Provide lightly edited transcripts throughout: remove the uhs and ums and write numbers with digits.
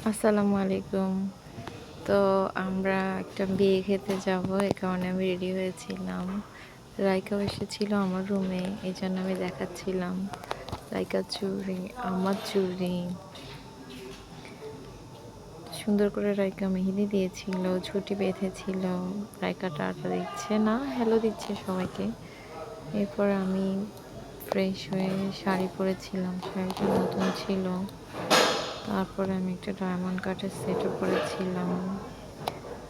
আসসালামু আলাইকুম। তো আমরা একটা বিয়ে খেতে যাব, এই কারণে আমি রেডি হয়েছিলাম। রাইকাও এসেছিল আমার রুমে, এই জন্য আমি দেখাচ্ছিলাম রাইকার চুড়ি, আমার চুড়ি। সুন্দর করে রাইকা মেহেদি দিয়েছিল, ছুটি বেঁধেছিল। রাইকা টাটা দিচ্ছে না, হ্যালো দিচ্ছে সবাইকে। এরপর আমি ফ্রেশ হয়ে শাড়ি পরেছিলাম, শাড়িটা নতুন ছিল। তারপরে আমি একটা ডায়মন্ড কাটের সেটও পরেছিলাম,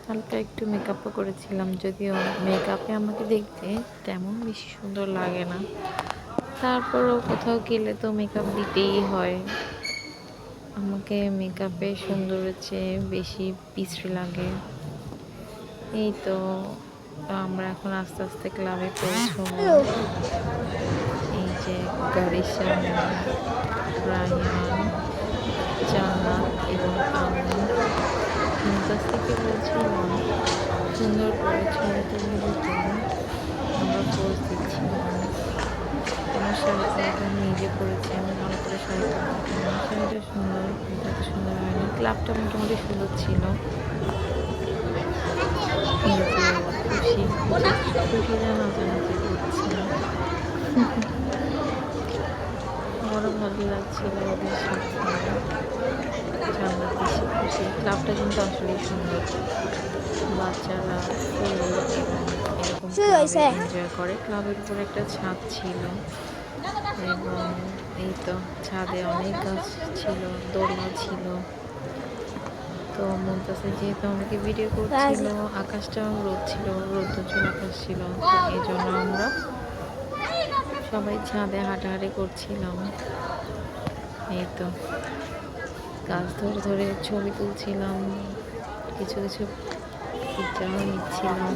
হালকা একটু মেকআপও করেছিলাম, যদিও মেকআপে আমাকে দেখতে তেমন বেশি সুন্দর লাগে না। তারপরও কোথাও গেলে তো মেকআপ দিতেই হয়। আমাকে মেকআপে সুন্দরের চেয়ে বেশি বিশ্রী লাগে। এই তো আমরা এখন আস্তে আস্তে ক্লাবে পৌঁছবো। এই যে গাড়ির সামনে রায়হান, জান্নাত এবং আমি কাছ থেকে বলছিলাম সুন্দর করে ছবি তুলে দিতে। আমরা পোজ দিচ্ছিলাম। আমার শাড়িটা আমি নিজে পরেছি, আমি ভালো করে শাড়িটা আমার শাড়িটা সুন্দর, কিন্তু এত সুন্দর হয়নি। ক্লাবটা মোটামুটি সুন্দর ছিল, কিন্তু খুশি খুশি যেন নাচানাচি করছে। আমারও ভালো লাগছিল ওদের সাথে। জান্নাত বেশি খুশি। ক্লাবটা কিন্তু আসলেই সুন্দর, বাচ্চারা ফুল এবং এরকম ক্লাবে এনজয় করে। ক্লাবের উপর একটা ছাদ ছিল এবং এই তো ছাদে অনেক গাছ ছিল, দোলনা ছিল। তো মুমতাজে যেহেতু আমাকে ভিডিও করছিল, আকাশটা রোদ ছিল, রৌদ্রোজ্জ্বল আকাশ ছিল, এই জন্য আমরা সবাই ছাদে হাঁটাহাঁটি করছিলাম। এই তো গাছ ধরে ধরে ছবি তুলছিলাম, কিছু কিছু পিকচারও নিচ্ছিলাম।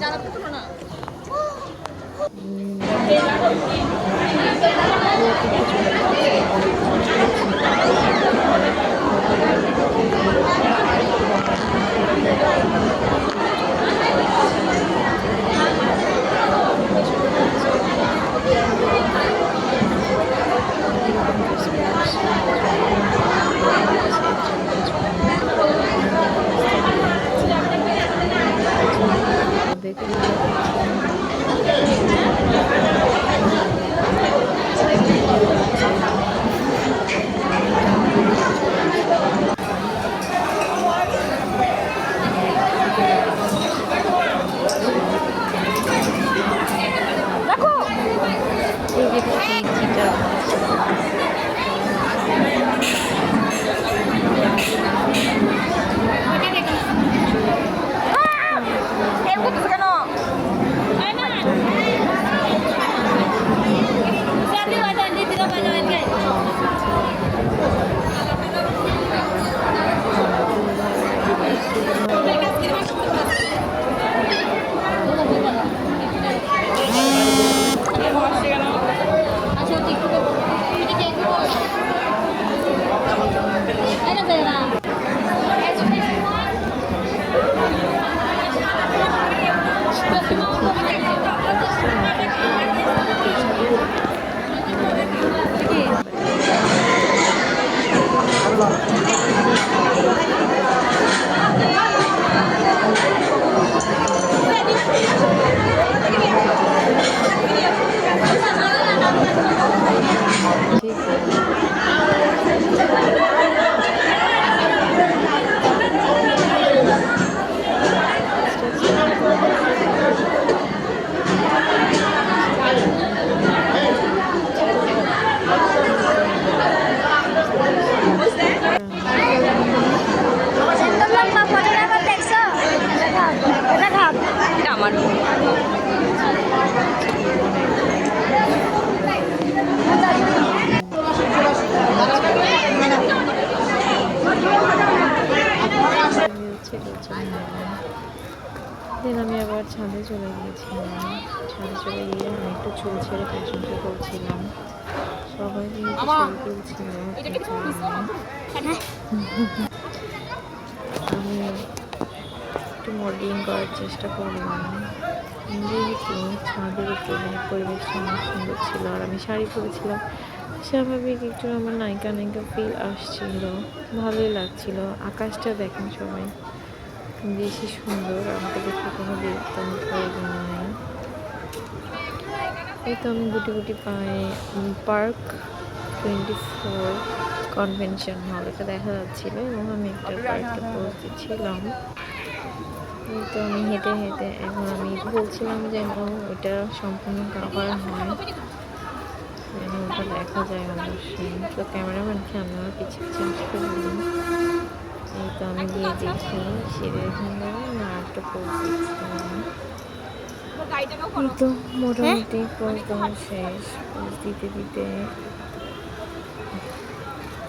দেন আমি আবার ছাদে চলে গিয়েছিলাম। ছাদে চলে গিয়ে আমি একটু চুল ছেড়ে প্রশংসা করছিলাম, সবাই যেহেতু ছবি তুলছিল আমি একটু মডেলিং করার চেষ্টা করলাম। যেহেতু ছাদের উপরে পরিবেশটা অনেক সুন্দর ছিল আর আমি শাড়ি পরেছিলাম, স্বাভাবিক একটু আমার নায়িকা নায়িকা ফিল আসছিল, ভালোই লাগছিল। আকাশটা দেখেন সবাই, বেশি সুন্দর, আমাকে দেখে কোনো বিরক্ত হওয়ার প্রয়োজন নাই। এই তো আমি গুটি গুটি পায়ে পার্ক 24 কনভেনশন হল এটা দেখা যাচ্ছিল এবং আমি একটা পার্কটা পোজ দিচ্ছিলাম। এই তো আমি হেঁটে হেঁটে এখন আমি বলছিলাম যেন ওইটা সম্পূর্ণ কাভার হয়, যেন ওটা দেখা যায় অবশ্যই। তো ক্যামেরাম্যানকে আমি আমার পিছিয়ে চেঞ্জ করলাম। এই তো আমি গিয়ে দেখি সিঁড়ির এখানে আর একটা পোজ দিচ্ছিলাম। এই তো মোটামুটি পোজ দেওয়া শেষ। পোজ দিতে দিতে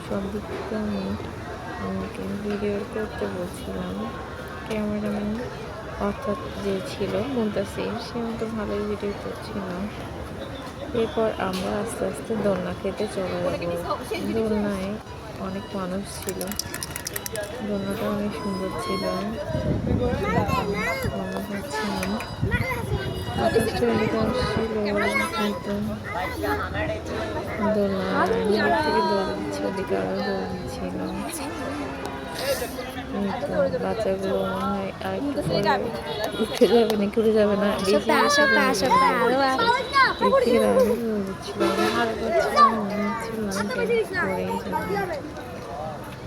সব দিক থেকে আমি আমাকে ভিডিও করতে বলছিলাম। ক্যামেরাম্যান অর্থাৎ যে ছিল মুনতাসির, সে আমাকে ভালোই ভিডিও করছিল। এরপর আমরা আস্তে আস্তে দোলনা খেতে চলে যাবো। দোলনায় অনেক মানুষ ছিল, দোলনাটা অনেক সুন্দর ছিল, ভালো হচ্ছিলাম। আকাশটা এদিকে আসছিল, কিন্তু দোলনা নিজের থেকে দৌড় দিচ্ছে, ওদিকে আরো দৌড় দিচ্ছিল। বাচ্চাগুলো মনে হয় আরেকটু পরে উঠে যাবে নাকি উঠে যাবে না,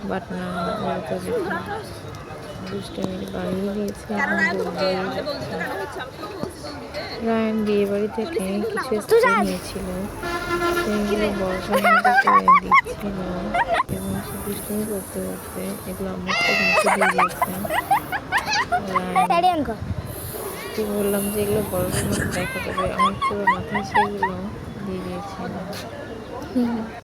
বাট না, ওরা তো দুষ্টামির বাড়িয়ে দিয়েছে। রায়ান বিয়ে বাড়ি থেকে কিছু স্প্রে নিয়েছিল, সেগুলো বরফের দিচ্ছিল এবং সে দুষ্টামি করতে করতে এগুলো আমার তো নিচে দিয়ে দিয়েছে। ঠিক বললাম যে এগুলো বরফের মধ্যে দেখা যাবে, আমার পুরো মাথায় সেগুলো দিয়ে দিয়েছিল।